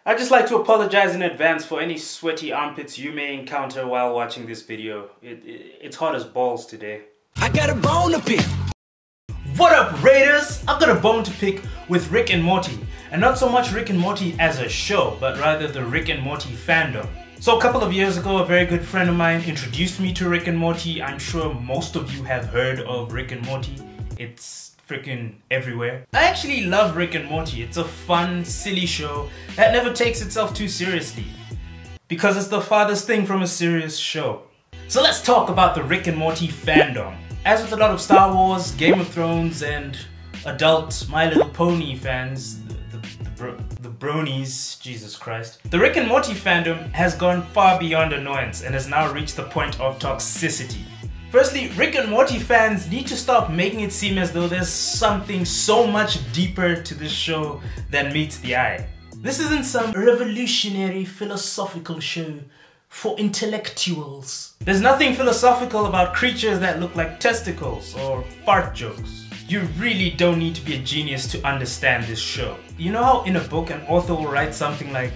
I'd just like to apologize in advance for any sweaty armpits you may encounter while watching this video. It's hot as balls today. I got a bone to pick. What up, Raiders? I've got a bone to pick with Rick and Morty. And not so much Rick and Morty as a show, but rather the Rick and Morty fandom. So a couple of years ago, a very good friend of mine introduced me to Rick and Morty. I'm sure most of you have heard of Rick and Morty. It's freaking everywhere. I actually love Rick and Morty. It's a fun, silly show that never takes itself too seriously, because it's the farthest thing from a serious show. So let's talk about the Rick and Morty fandom. As with a lot of Star Wars, Game of Thrones, and adult My Little Pony fans, the bronies, Jesus Christ. The Rick and Morty fandom has gone far beyond annoyance and has now reached the point of toxicity. Firstly, Rick and Morty fans need to stop making it seem as though there's something so much deeper to this show than meets the eye. This isn't some revolutionary philosophical show for intellectuals. There's nothing philosophical about creatures that look like testicles or fart jokes. You really don't need to be a genius to understand this show. You know how in a book an author will write something like,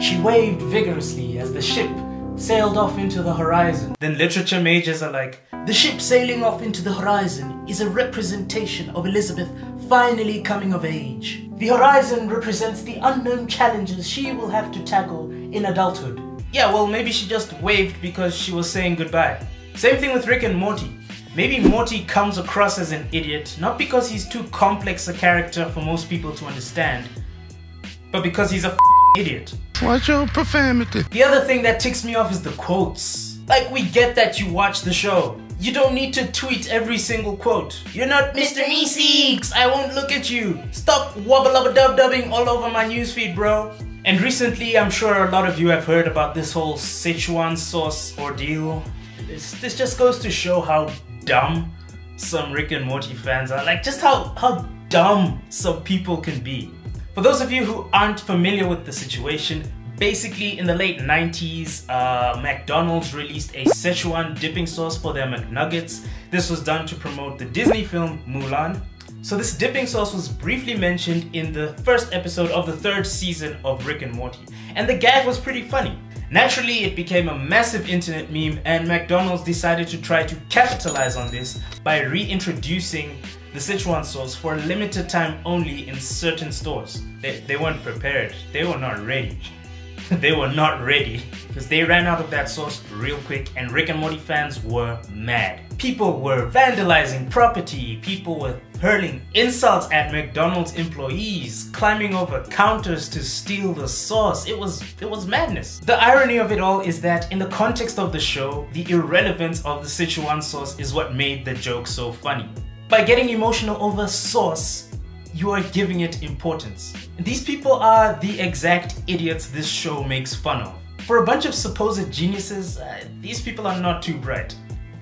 "She waved vigorously as the ship sailed off into the horizon." Then literature majors are like, "The ship sailing off into the horizon is a representation of Elizabeth finally coming of age. The horizon represents the unknown challenges she will have to tackle in adulthood." Yeah, well, maybe she just waved because she was saying goodbye. Same thing with Rick and Morty. Maybe Morty comes across as an idiot, not because he's too complex a character for most people to understand, but because he's a idiot. Watch your profanity. The other thing that ticks me off is the quotes. Like, we get that you watch the show. You don't need to tweet every single quote. "You're not Mr. Meeseeks, I won't look at you. Stop wobble-lubba-dub-dubbing all over my newsfeed, bro." And recently, I'm sure a lot of you have heard about this whole Szechuan sauce ordeal. This just goes to show how dumb some Rick and Morty fans are. Like, just how dumb some people can be. For those of you who aren't familiar with the situation, basically in the late 90s, McDonald's released a Szechuan dipping sauce for their McNuggets. This was done to promote the Disney film Mulan. So this dipping sauce was briefly mentioned in the first episode of the 3rd season of Rick and Morty, and the gag was pretty funny. Naturally, it became a massive internet meme, and McDonald's decided to try to capitalize on this by reintroducing the Szechuan sauce for a limited time only in certain stores. They weren't prepared. They were not ready. They were not ready, because they ran out of that sauce real quick, and Rick and Morty fans were mad. People were vandalizing property, people were hurling insults at McDonald's employees, climbing over counters to steal the sauce. It was madness. The irony of it all is that in the context of the show, the irrelevance of the Szechuan sauce is what made the joke so funny. By getting emotional over sauce, you are giving it importance. And these people are the exact idiots this show makes fun of. For a bunch of supposed geniuses, these people are not too bright.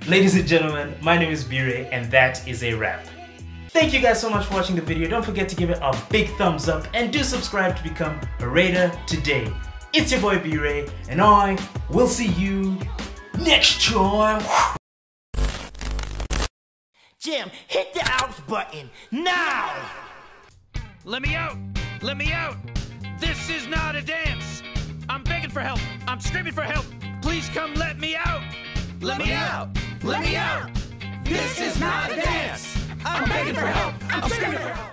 Ladies and gentlemen, my name is B-Ray, and that is a wrap. Thank you guys so much for watching the video. Don't forget to give it a big thumbs up and do subscribe to become a Raider today. It's your boy B-Ray, and I will see you next time. Jim, hit the out button now! Let me out! Let me out! This is not a dance! I'm begging for help! I'm screaming for help! Please come let me out! Let me out! Let me out! This is not a dance! I'm begging for help! I'm screaming for help!